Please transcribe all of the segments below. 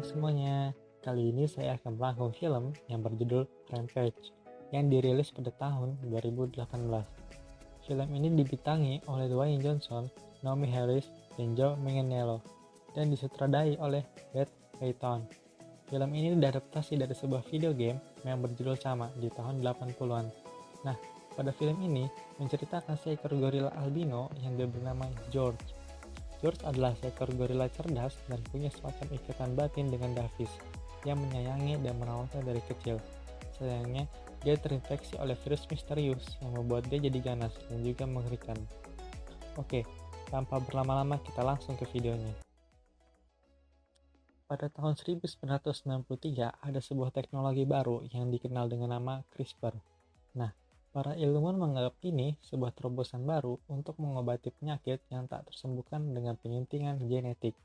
semuanya, kali ini saya akan merangkum film yang berjudul Rampage yang dirilis pada tahun 2018. Film ini dibintangi oleh Dwayne Johnson, Naomi Harris, dan Joe Manganiello dan disutradai oleh Brett Payton. Film ini diadaptasi dari sebuah video game yang berjudul sama di tahun 80-an. Nah, pada film ini menceritakan seekor gorila albino yang bernama George. George adalah seekor gorila cerdas dan punya semacam ikatan batin dengan Davis yang menyayangi dan merawatnya dari kecil. Sayangnya, dia terinfeksi oleh virus misterius yang membuat dia jadi ganas dan juga mengerikan. Oke, tanpa berlama-lama kita langsung ke videonya. Pada tahun 1993 ada sebuah teknologi baru yang dikenal dengan nama CRISPR. Nah, para ilmuwan menganggap ini sebuah terobosan baru untuk mengobati penyakit yang tak tersembuhkan dengan penyuntingan genetik.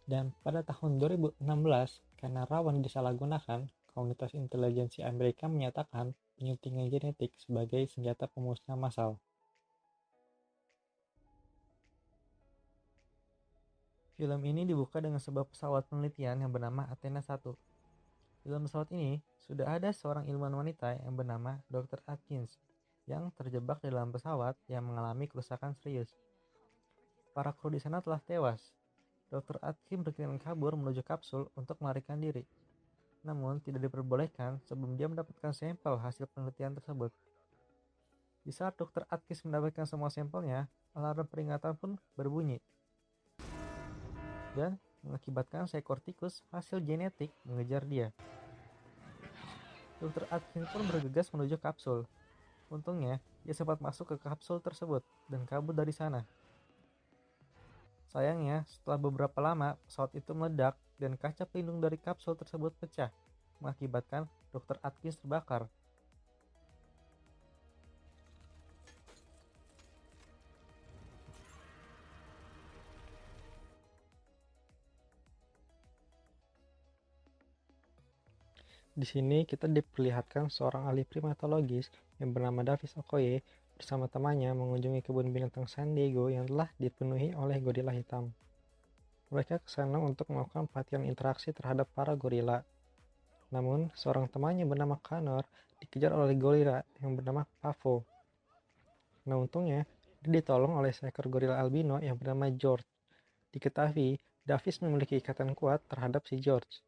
Dan pada tahun 2016, karena rawan disalahgunakan, komunitas intelijensi Amerika menyatakan penyuntingan genetik sebagai senjata pemusnah massal. Film ini dibuka dengan sebuah pesawat penelitian yang bernama Athena 1. Dalam pesawat ini, sudah ada seorang ilmuwan wanita yang bernama Dr. Atkins yang terjebak di dalam pesawat yang mengalami kerusakan serius. Para kru di sana telah tewas. Dr. Atkins berkeinginan kabur menuju kapsul untuk melarikan diri. Namun, tidak diperbolehkan sebelum dia mendapatkan sampel hasil penelitian tersebut. Di saat Dr. Atkins mendapatkan semua sampelnya, alarm peringatan pun berbunyi. Dan mengakibatkan seekor tikus hasil genetik mengejar dia. Dr. Atkins pun bergegas menuju kapsul. Untungnya, dia sempat masuk ke kapsul tersebut dan kabur dari sana. Sayangnya, setelah beberapa lama, pesawat itu meledak dan kaca pelindung dari kapsul tersebut pecah, mengakibatkan Dr. Atkins terbakar. Di sini kita diperlihatkan seorang ahli primatologis yang bernama Davis Okoye bersama temannya mengunjungi kebun binatang San Diego yang telah dipenuhi oleh gorila hitam. Mereka ke sana untuk melakukan pelatihan interaksi terhadap para gorila. Namun, seorang temannya bernama Connor dikejar oleh gorila yang bernama Pavo. Nah, untungnya, dia ditolong oleh seekor gorila albino yang bernama George. Diketahui, Davis memiliki ikatan kuat terhadap si George.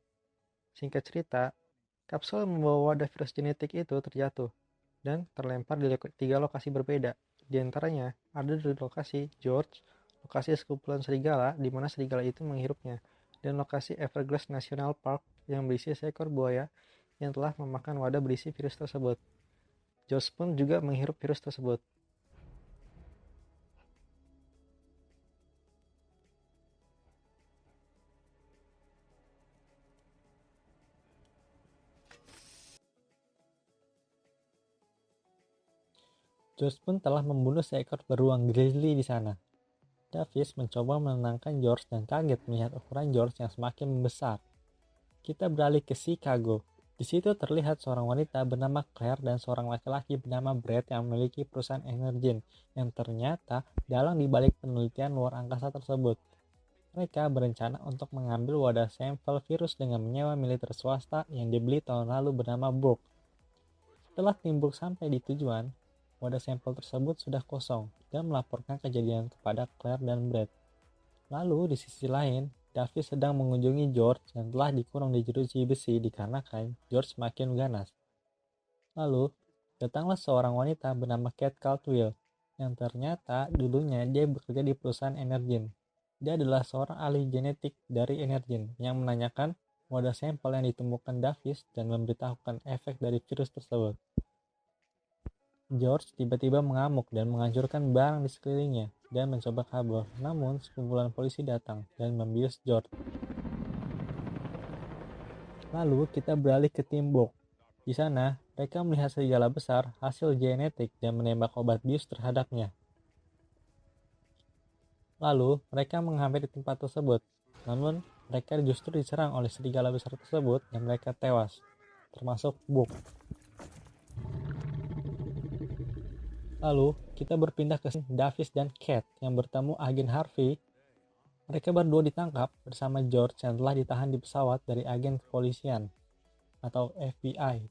Singkat cerita, kapsul yang membawa wadah virus genetik itu terjatuh dan terlempar di 3 lokasi berbeda. Di antaranya ada di lokasi George, lokasi sekumpulan serigala di mana serigala itu menghirupnya, dan lokasi Everglades National Park yang berisi seekor buaya yang telah memakan wadah berisi virus tersebut. George pun juga menghirup virus tersebut. George pun telah membunuh seekor beruang grizzly di sana. Davis mencoba menenangkan George dan kaget melihat ukuran George yang semakin membesar. Kita beralih ke Chicago. Di situ terlihat seorang wanita bernama Claire dan seorang laki-laki bernama Brett yang memiliki perusahaan Energen yang ternyata dalang dibalik penelitian luar angkasa tersebut. Mereka berencana untuk mengambil wadah sampel virus dengan menyewa militer swasta yang dibeli tahun lalu bernama Burke. Setelah tim Burke sampai di tujuan, wadah sampel tersebut sudah kosong dan melaporkan kejadian kepada Claire dan Brett. Lalu di sisi lain, Davis sedang mengunjungi George yang telah dikurung di jeruji besi dikarenakan George semakin ganas. Lalu, datanglah seorang wanita bernama Kate Caldwell yang ternyata dulunya dia bekerja di perusahaan Energen. Dia adalah seorang ahli genetik dari Energen yang menanyakan wadah sampel yang ditemukan Davis dan memberitahukan efek dari virus tersebut. George tiba-tiba mengamuk dan menghancurkan barang di sekelilingnya dan mencoba kabur. Namun, sekumpulan polisi datang dan membius George. Lalu, kita beralih ke tim Burke. Di sana, mereka melihat serigala besar hasil genetik dan menembak obat bius terhadapnya. Lalu, mereka menghampiri tempat tersebut. Namun, mereka justru diserang oleh serigala besar tersebut dan mereka tewas, termasuk Burke. Lalu, kita berpindah ke Davis dan Kate yang bertemu agen Harvey Mereka berdua ditangkap bersama George yang telah ditahan di pesawat dari agen kepolisian atau FBI.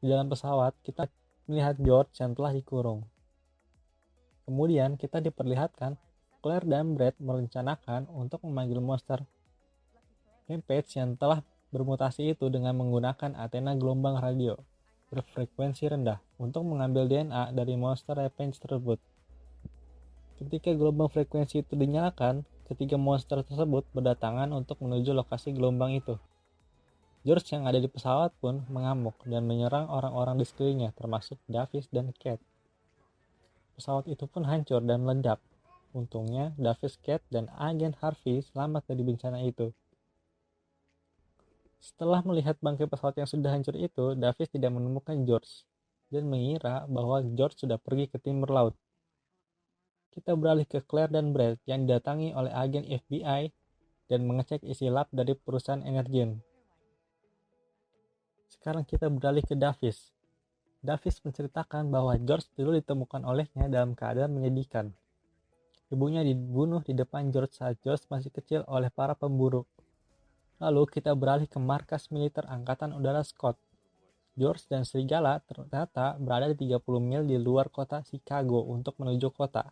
Di dalam pesawat, kita melihat George yang telah dikurung. Kemudian kita diperlihatkan Claire dan Brad merencanakan untuk memanggil monster Rampage yang telah bermutasi itu dengan menggunakan antena gelombang radio berfrekuensi rendah untuk mengambil DNA dari monster Rampage tersebut. Ketika gelombang frekuensi itu dinyalakan, ketiga monster tersebut berdatangan untuk menuju lokasi gelombang itu. George yang ada di pesawat pun mengamuk dan menyerang orang-orang di sekelilingnya, termasuk Davis dan Kate. Pesawat itu pun hancur dan meledak. Untungnya, Davis, Kate, dan agen Harvey selamat dari bencana itu. Setelah melihat bangkai pesawat yang sudah hancur itu, Davis tidak menemukan George dan mengira bahwa George sudah pergi ke timur laut. Kita beralih ke Claire dan Brad yang didatangi oleh agen FBI dan mengecek isi lab dari perusahaan Energen. Sekarang kita beralih ke Davis. Davis menceritakan bahwa George dulu ditemukan olehnya dalam keadaan menyedihkan. Ibunya dibunuh di depan George saat George masih kecil oleh para pemburu. Lalu kita beralih ke markas militer Angkatan Udara Scott. George dan Serigala ternyata berada di 30 mil di luar kota Chicago untuk menuju kota.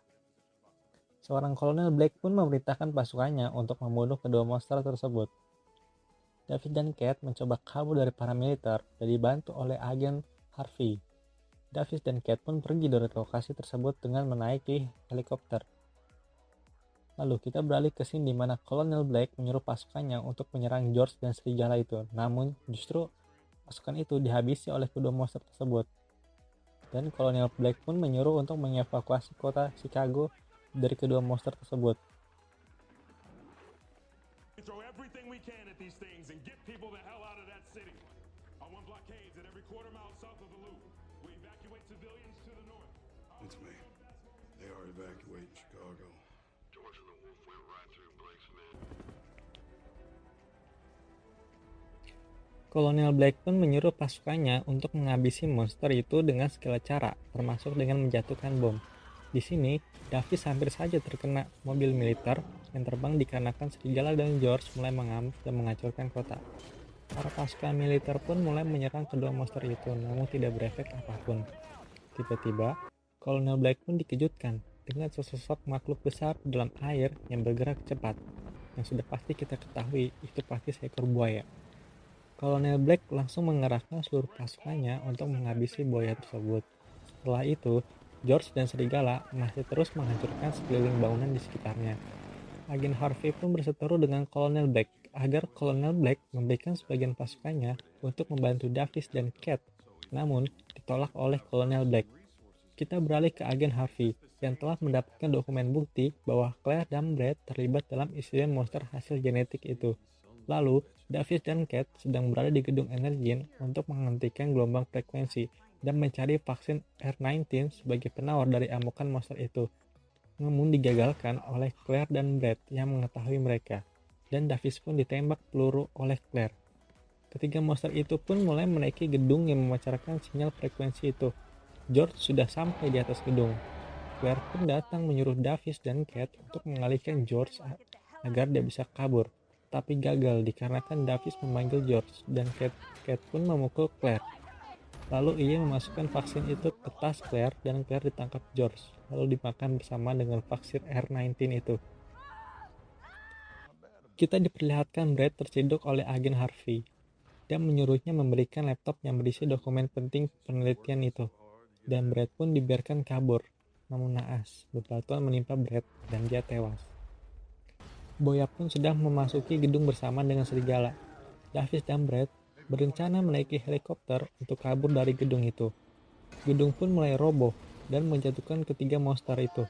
Seorang Kolonel Black pun memerintahkan pasukannya untuk membunuh kedua monster tersebut. David dan Kate mencoba kabur dari para militer dan dibantu oleh agen Harvey. David dan Kate pun pergi dari lokasi tersebut dengan menaiki helikopter. Lalu kita beralih ke scene di mana Kolonel Black menyuruh pasukannya untuk menyerang George dan Serigala itu. Namun justru pasukan itu dihabisi oleh kedua monster tersebut. Dan Kolonel Black pun menyuruh untuk mengevakuasi kota Chicago dari kedua monster tersebut. It's me. They are evacuating Chicago. Kolonel Black pun menyuruh pasukannya untuk menghabisi monster itu dengan segala cara, termasuk dengan menjatuhkan bom. Di sini, Davis hampir saja terkena mobil militer yang terbang dikarenakan Serigala dan George mulai mengamuk dan menghancurkan kota. Para pasukan militer pun mulai menyerang kedua monster itu, namun tidak berefek apapun. Tiba-tiba, Kolonel Black pun dikejutkan dengan sesosok makhluk besar dalam air yang bergerak cepat. Yang sudah pasti kita ketahui, itu pasti seekor buaya. Kolonel Black langsung mengerahkan seluruh pasukannya untuk menghabisi buaya tersebut. Setelah itu, George dan Serigala masih terus menghancurkan sekeliling bangunan di sekitarnya. Agen Harvey pun berseteru dengan Kolonel Black agar Kolonel Black memberikan sebagian pasukannya untuk membantu Davis dan Kate, namun ditolak oleh Kolonel Black. Kita beralih ke agen Harvey yang telah mendapatkan dokumen bukti bahwa Claire dan Brad terlibat dalam insiden monster hasil genetik itu. Lalu, Davis dan Kate sedang berada di gedung Energen untuk menghentikan gelombang frekuensi dan mencari vaksin R19 sebagai penawar dari amukan monster itu. Namun digagalkan oleh Claire dan Brad yang mengetahui mereka, dan Davis pun ditembak peluru oleh Claire. Ketiga monster itu pun mulai menaiki gedung yang memancarkan sinyal frekuensi itu. George sudah sampai di atas gedung. Claire pun datang menyuruh Davis dan Kate untuk mengalihkan George agar dia bisa kabur. Tapi gagal dikarenakan Davis memanggil George dan Kate pun memukul Claire. Lalu ia memasukkan vaksin itu ke tas Claire dan Claire ditangkap George, lalu dimakan bersama dengan vaksin R19 itu. Kita diperlihatkan Brad terciduk oleh agen Harvey dan menyuruhnya memberikan laptop yang berisi dokumen penting penelitian itu. Dan Brad pun dibiarkan kabur. Namun naas, bebatuan menimpa Brad dan dia tewas. Buaya pun sudah memasuki gedung bersama dengan Serigala. Davis dan Brad berencana menaiki helikopter untuk kabur dari gedung itu. Gedung pun mulai roboh dan menjatuhkan ketiga monster itu.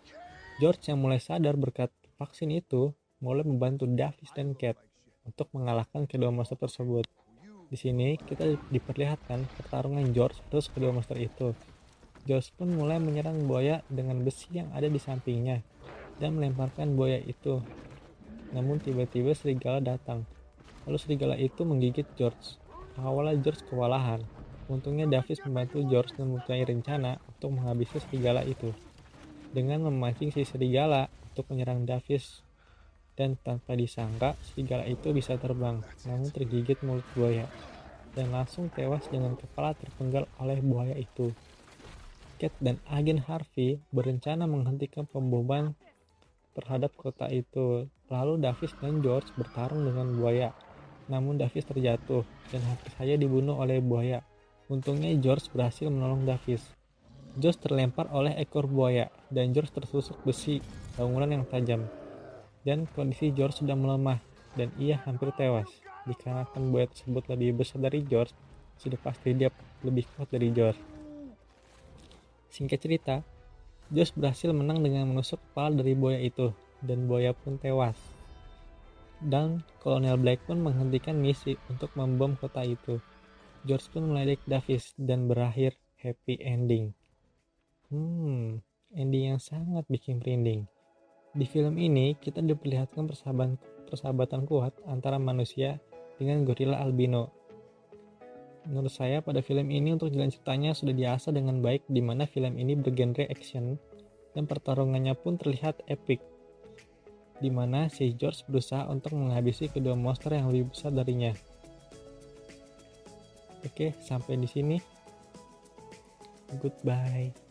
George yang mulai sadar berkat vaksin itu mulai membantu Davis dan Kate untuk mengalahkan kedua monster tersebut. Di sini kita diperlihatkan pertarungan George versus kedua monster itu. George pun mulai menyerang buaya dengan besi yang ada di sampingnya dan melemparkan buaya itu. Namun tiba-tiba Serigala datang. Lalu Serigala itu menggigit George. Awalnya George kewalahan. Untungnya Davis membantu George dan mempunyai rencana untuk menghabisi Serigala itu dengan memancing si Serigala untuk menyerang Davis. Dan tanpa disangka, serigala itu bisa terbang, namun tergigit mulut buaya, dan langsung tewas dengan kepala terpenggal oleh buaya itu. Kate dan agen Harvey berencana menghentikan pemboman terhadap kota itu. Lalu Davis dan George bertarung dengan buaya, namun Davis terjatuh dan hampir saja dibunuh oleh buaya. Untungnya George berhasil menolong Davis. George terlempar oleh ekor buaya, dan George tertusuk besi bangunan yang tajam. Dan kondisi George sudah melemah, dan ia hampir tewas. Dikarenakan buaya tersebut lebih besar dari George, sudah pasti dia lebih kuat dari George. Singkat cerita, George berhasil menang dengan menusuk kepala dari buaya itu, dan buaya pun tewas. Dan Kolonel Black pun menghentikan misi untuk membom kota itu. George pun meledek Davis dan berakhir happy ending. Ending yang sangat bikin merinding. Di film ini, kita diperlihatkan persahabatan kuat antara manusia dengan gorila albino. Menurut saya, pada film ini untuk jalan ceritanya sudah diasah dengan baik, di mana film ini bergenre action dan pertarungannya pun terlihat epic, di mana si George berusaha untuk menghabisi kedua monster yang lebih besar darinya. Oke, sampai di sini. Goodbye.